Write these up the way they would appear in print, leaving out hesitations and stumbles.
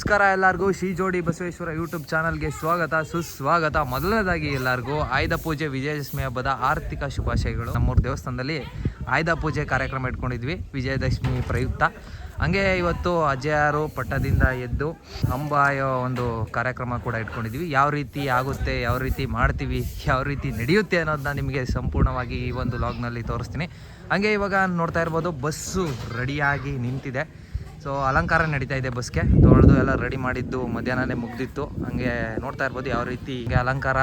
ನಮಸ್ಕಾರ ಎಲ್ಲರಿಗೂ ಶ್ರೀ ಜೋಡಿ ಬಸವೇಶ್ವರ ಯೂಟ್ಯೂಬ್ ಚಾನಲ್ಗೆ ಸ್ವಾಗತ ಸುಸ್ವಾಗತ. ಮೊದಲನೇದಾಗಿ ಎಲ್ಲರಿಗೂ ಆಯುಧ ಪೂಜೆ ವಿಜಯದಶಮಿ ಹಬ್ಬದ ಆರ್ಥಿಕ ಶುಭಾಶಯಗಳು. ನಮ್ಮೂರು ದೇವಸ್ಥಾನದಲ್ಲಿ ಆಯುಧ ಪೂಜೆ ಕಾರ್ಯಕ್ರಮ ಇಟ್ಕೊಂಡಿದ್ವಿ ವಿಜಯದಶಮಿ ಪ್ರಯುಕ್ತ. ಹಂಗೆ ಇವತ್ತು ಅಜ್ಜಯಾರು ಪಟ್ಟದಿಂದ ಎದ್ದು ಅಂಬಾಯೋ ಒಂದು ಕಾರ್ಯಕ್ರಮ ಕೂಡ ಇಟ್ಕೊಂಡಿದ್ವಿ. ಯಾವ ರೀತಿ ಆಗುತ್ತೆ, ಯಾವ ರೀತಿ ಮಾಡ್ತೀವಿ, ಯಾವ ರೀತಿ ನಡೆಯುತ್ತೆ ಅನ್ನೋದನ್ನ ನಿಮಗೆ ಸಂಪೂರ್ಣವಾಗಿ ಈ ಒಂದು ಲಾಗ್ನಲ್ಲಿ ತೋರಿಸ್ತೀನಿ. ಹಂಗೆ ಇವಾಗ ನೋಡ್ತಾ ಇರ್ಬೋದು, ಬಸ್ಸು ರೆಡಿಯಾಗಿ ನಿಂತಿದೆ. ಸೊ ಅಲಂಕಾರ ನಡೀತಾ ಇದೆ. ಬಸ್ಗೆ ತೊಳೆದು ಎಲ್ಲ ರೆಡಿ ಮಾಡಿದ್ದು ಮಧ್ಯಾಹ್ನನೇ ಮುಗ್ದಿತ್ತು. ಹಂಗೆ ನೋಡ್ತಾ ಇರ್ಬೋದು ಯಾವ ರೀತಿ ಹೀಗೆ ಅಲಂಕಾರ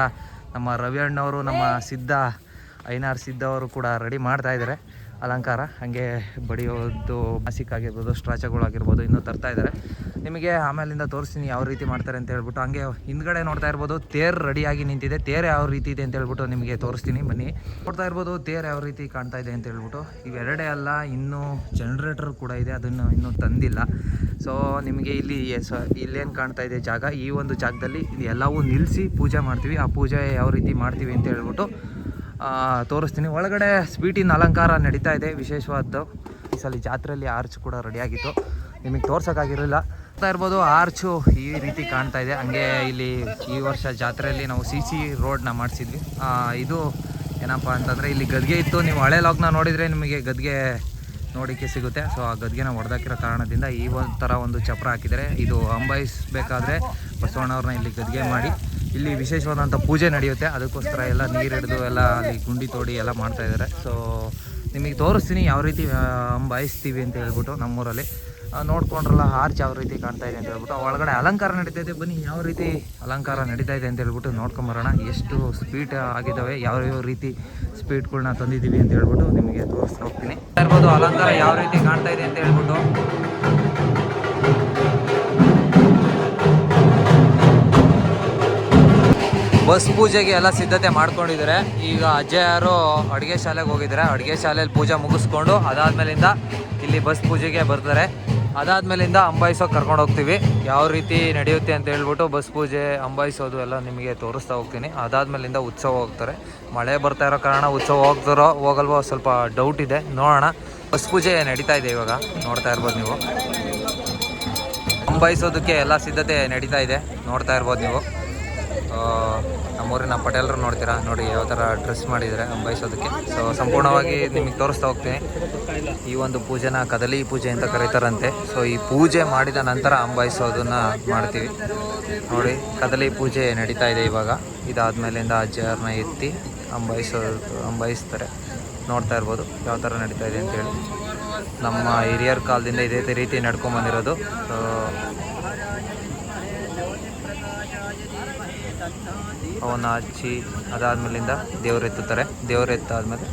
ನಮ್ಮ ರವಿ ಅಣ್ಣವರು, ನಮ್ಮ ಸಿದ್ಧ ಐನಾರ್ ಸಿದ್ಧ ಅವರು ಕೂಡ ರೆಡಿ ಮಾಡ್ತಾ ಇದ್ದಾರೆ ಅಲಂಕಾರ. ಹಾಗೆ ಬಡಿಯೋದು ಮಾಸಿಕ್ ಆಗಿರ್ಬೋದು, ಸ್ಟ್ರಾಚಗಳಾಗಿರ್ಬೋದು ಇನ್ನೂ ತರ್ತಾ ಇದ್ದಾರೆ. ನಿಮಗೆ ಆಮೇಲಿಂದ ತೋರಿಸ್ತೀನಿ ಯಾವ ರೀತಿ ಮಾಡ್ತಾರೆ ಅಂತ ಹೇಳ್ಬಿಟ್ಟು. ಹಂಗೆ ಹಿಂದ್ಗಡೆ ನೋಡ್ತಾ ಇರ್ಬೋದು ತೇರು ರೆಡಿಯಾಗಿ ನಿಂತಿದೆ. ತೇರು ಯಾವ ರೀತಿ ಇದೆ ಅಂತ ಹೇಳ್ಬಿಟ್ಟು ನಿಮಗೆ ತೋರಿಸ್ತೀನಿ ಬನ್ನಿ. ನೋಡ್ತಾ ಇರ್ಬೋದು ತೇರು ಯಾವ ರೀತಿ ಕಾಣ್ತಾ ಇದೆ ಅಂತ ಹೇಳ್ಬಿಟ್ಟು. ಇವೆರಡೇ ಅಲ್ಲ, ಇನ್ನೂ ಜನರೇಟರ್ ಕೂಡ ಇದೆ, ಅದನ್ನು ಇನ್ನೂ ತಂದಿಲ್ಲ. ಸೊ ನಿಮಗೆ ಇಲ್ಲೇನು ಕಾಣ್ತಾ ಇದೆ ಜಾಗ, ಈ ಒಂದು ಜಾಗದಲ್ಲಿ ಎಲ್ಲವೂ ನಿಲ್ಲಿಸಿ ಪೂಜೆ ಮಾಡ್ತೀವಿ. ಆ ಪೂಜೆ ಯಾವ ರೀತಿ ಮಾಡ್ತೀವಿ ಅಂತ ಹೇಳ್ಬಿಟ್ಟು ತೋರಿಸ್ತೀನಿ. ಒಳಗಡೆ ಸ್ವೀಟಿನ ಅಲಂಕಾರ ನಡೀತಾ ಇದೆ ವಿಶೇಷವಾದ್ದು. ಈ ಸಲ ಜಾತ್ರೆಯಲ್ಲಿ ಆರ್ಚ್ ಕೂಡ ರೆಡಿಯಾಗಿತ್ತು, ನಿಮಗೆ ತೋರ್ಸೋಕ್ಕಾಗಿರಲಿಲ್ಲ. ನೋಡ್ತಾ ಇರ್ಬೋದು ಆರ್ಚು ಈ ರೀತಿ ಕಾಣ್ತಾ ಇದೆ. ಹಂಗೆ ಇಲ್ಲಿ ಈ ವರ್ಷ ಜಾತ್ರೆಯಲ್ಲಿ ನಾವು CC ರೋಡ್ನ ಮಾಡಿಸಿದ್ವಿ. ಇದು ಏನಪ್ಪ ಅಂತಂದರೆ ಇಲ್ಲಿ ಗದ್ಗೆ ಇತ್ತು. ನೀವು ಹಳೆ ಲಾಗ್ನ ನೋಡಿದರೆ ನಿಮಗೆ ಗದ್ಗೆ ನೋಡೋಕ್ಕೆ ಸಿಗುತ್ತೆ. ಸೊ ಆ ಗದ್ಗೆನ ಹೊಡೆದಾಕಿರೋ ಕಾರಣದಿಂದ ಈ ಒಂದು ಥರ ಒಂದು ಚಪ್ರ ಹಾಕಿದ್ದಾರೆ. ಇದು ಅಂಬಾಯಿಸಬೇಕಾದ್ರೆ ಬಸವಣ್ಣವ್ರನ್ನ ಇಲ್ಲಿ ಗದ್ಗೆ ಮಾಡಿ ಇಲ್ಲಿ ವಿಶೇಷವಾದಂಥ ಪೂಜೆ ನಡೆಯುತ್ತೆ. ಅದಕ್ಕೋಸ್ಕರ ಎಲ್ಲ ನೀರು ಹಿಡಿದು ಎಲ್ಲ ಅಲ್ಲಿ ಗುಂಡಿ ತೋಡಿ ಎಲ್ಲ ಮಾಡ್ತಾಯಿದ್ದಾರೆ. ಸೊ ನಿಮಗೆ ತೋರಿಸ್ತೀನಿ ಯಾವ ರೀತಿ ಅಂಬಾಯಿಸ್ತೀವಿ ಅಂತ ಹೇಳ್ಬಿಟ್ಟು. ನಮ್ಮೂರಲ್ಲಿ ನೋಡ್ಕೊಂಡ್ರಲ್ಲ ಆರ್ಚ್ ಯಾವ ರೀತಿ ಕಾಣ್ತಾ ಇದೆ ಅಂತ ಹೇಳ್ಬಿಟ್ಟು. ಒಳಗಡೆ ಅಲಂಕಾರ ನಡೀತಾ ಇದೆ. ಬನ್ನಿ ಯಾವ ರೀತಿ ಅಲಂಕಾರ ನಡೀತಾ ಇದೆ ಅಂತ ಹೇಳ್ಬಿಟ್ಟು ನೋಡ್ಕೊಂಬರೋಣ. ಎಷ್ಟು ಸ್ಪೀಡ್ ಆಗಿದ್ದಾವೆ, ಯಾವ ರೀತಿ ಸ್ಪೀಡ್ಗಳನ್ನ ತಂದಿದ್ದೀವಿ ಅಂತ ಹೇಳ್ಬಿಟ್ಟು ನಿಮಗೆ ತೋರಿಸ್ತಾ ಹೋಗ್ತೀನಿ. ಇರ್ಬೋದು ಅಲಂಕಾರ ಯಾವ ರೀತಿ ಕಾಣ್ತಾ ಇದೆ ಅಂತ ಹೇಳ್ಬಿಟ್ಟು. ಬಸ್ ಪೂಜೆಗೆ ಎಲ್ಲ ಸಿದ್ಧತೆ ಮಾಡ್ಕೊಂಡಿದ್ದಾರೆ. ಈಗ ಅಜ್ಜಯಾರು ಅಡುಗೆ ಶಾಲೆಗೆ ಹೋಗಿದ್ದಾರೆ. ಅಡುಗೆ ಶಾಲೆಯಲ್ಲಿ ಪೂಜೆ ಮುಗಿಸ್ಕೊಂಡು ಅದಾದ್ಮೇಲಿಂದ ಇಲ್ಲಿ ಬಸ್ ಪೂಜೆಗೆ ಬರ್ತಾರೆ. ಅದಾದ್ಮೇಲಿಂದ ಅಂಬಾಯಿಸೋಕೆ ಕರ್ಕೊಂಡು ಹೋಗ್ತೀವಿ. ಯಾವ ರೀತಿ ನಡೆಯುತ್ತೆ ಅಂತ ಹೇಳ್ಬಿಟ್ಟು ಬಸ್ ಪೂಜೆ ಅಂಬಾಯಿಸೋದು ಎಲ್ಲ ನಿಮಗೆ ತೋರಿಸ್ತಾ ಹೋಗ್ತೀನಿ. ಅದಾದ್ಮೇಲಿಂದ ಉತ್ಸವ ಹೋಗ್ತಾರೆ. ಮಳೆ ಬರ್ತಾ ಇರೋ ಕಾರಣ ಉತ್ಸವ ಹೋಗ್ತಾರೋ ಹೋಗಲ್ವೋ ಸ್ವಲ್ಪ ಡೌಟ್ ಇದೆ, ನೋಡೋಣ. ಬಸ್ ಪೂಜೆ ನಡೀತಾ ಇದೆ ಇವಾಗ, ನೋಡ್ತಾ ಇರ್ಬೋದು ನೀವು. ಅಂಬಾಯಿಸೋದಕ್ಕೆ ಎಲ್ಲ ಸಿದ್ಧತೆ ನಡೀತಾ ಇದೆ, ನೋಡ್ತಾ ಇರ್ಬೋದು ನೀವು. ನಮ್ಮೂರಿನ ಪಟೇಲರು ನೋಡ್ತೀರಾ, ನೋಡಿ ಯಾವ ಥರ ಡ್ರೆಸ್ ಮಾಡಿದ್ದಾರೆ ಅಂಬಾಯಿಸೋದಕ್ಕೆ. ಸೊ ಸಂಪೂರ್ಣವಾಗಿ ನಿಮಗೆ ತೋರಿಸ್ತಾ ಹೋಗ್ತೀನಿ. ಈ ಒಂದು ಪೂಜೆನ ಕದಲಿ ಪೂಜೆ ಅಂತ ಕರೀತಾರಂತೆ. ಸೊ ಈ ಪೂಜೆ ಮಾಡಿದ ನಂತರ ಅಂಬಾಯಿಸೋದನ್ನು ಮಾಡ್ತೀವಿ. ನೋಡಿ ಕದಲಿ ಪೂಜೆ ನಡೀತಾ ಇದೆ ಇವಾಗ. ಇದಾದ್ಮೇಲಿಂದ ಅಜ್ಜರನ್ನ ಎತ್ತಿ ಅಂಬಾಯಿಸ್ತಾರೆ. ನೋಡ್ತಾ ಇರ್ಬೋದು ಯಾವ ಥರ ನಡೀತಾ ಇದೆ ಅಂತೇಳಿ. ನಮ್ಮ ಹಿರಿಯರ ಕಾಲದಿಂದ ಇದೇ ರೀತಿ ನಡ್ಕೊಂಬಂದಿರೋದು. ಸೊ ಅವನ್ನ ಹಚ್ಚಿ ಅದಾದ್ಮೇಲಿಂದ ದೇವರೆತ್ತುತ್ತಾರೆ. ದೇವರೆತ್ತಾದ್ಮೇಲೆ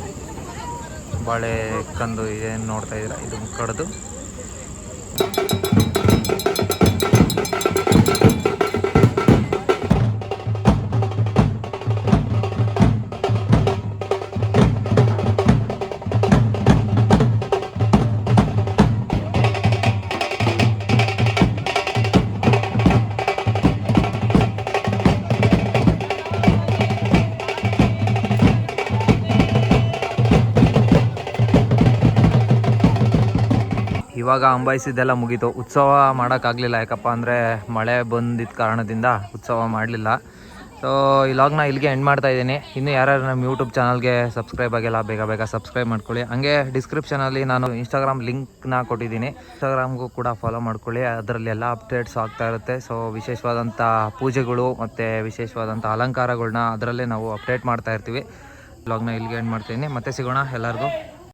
ಬಾಳೆ ಕಂದು ಏನು ನೋಡ್ತಾ ಇದ್ದೀರಾ, ಇದು ಕಡ್ದು ಇವಾಗ ಅಂಬಾಯಿಸಿದ್ದೆಲ್ಲ ಮುಗೀತು. ಉತ್ಸವ ಮಾಡೋಕ್ಕಾಗಲಿಲ್ಲ, ಯಾಕಪ್ಪ ಅಂದರೆ ಮಳೆ ಬಂದಿದ್ದ ಕಾರಣದಿಂದ ಉತ್ಸವ ಮಾಡಲಿಲ್ಲ. ಸೊ ಈ ಲಾಗ್ನ ಇಲ್ಲಿಗೆ ಎಂಡ್ ಮಾಡ್ತಾ ಇದ್ದೀನಿ. ಇನ್ನು ಯಾರ್ಯಾರು ನಮ್ಮ ಯೂಟ್ಯೂಬ್ ಚಾನಲ್ಗೆ ಸಬ್ಸ್ಕ್ರೈಬ್ ಆಗಿಲ್ಲ ಬೇಗ ಸಬ್ಸ್ಕ್ರೈಬ್ ಮಾಡ್ಕೊಳ್ಳಿ. ಹಂಗೆ ಡಿಸ್ಕ್ರಿಪ್ಷನಲ್ಲಿ ನಾನು ಇನ್ಸ್ಟಾಗ್ರಾಮ್ ಲಿಂಕ್ನ ಕೊಟ್ಟಿದ್ದೀನಿ, ಇನ್ಸ್ಟಾಗ್ರಾಮ್ಗೂ ಕೂಡ ಫಾಲೋ ಮಾಡ್ಕೊಳ್ಳಿ. ಅದರಲ್ಲಿ ಎಲ್ಲ ಅಪ್ಡೇಟ್ಸ್ ಆಗ್ತಾ ಇರುತ್ತೆ. ಸೊ ವಿಶೇಷವಾದಂಥ ಪೂಜೆಗಳು ಮತ್ತು ವಿಶೇಷವಾದಂಥ ಅಲಂಕಾರಗಳನ್ನ ಅದರಲ್ಲೇ ನಾವು ಅಪ್ಡೇಟ್ ಮಾಡ್ತಾ ಇರ್ತೀವಿ. ಲಾಗ್ನ ಇಲ್ಲಿಗೆ ಎಂಡ್ ಮಾಡ್ತೀನಿ. ಮತ್ತೆ ಸಿಗೋಣ ಎಲ್ಲರಿಗೂ.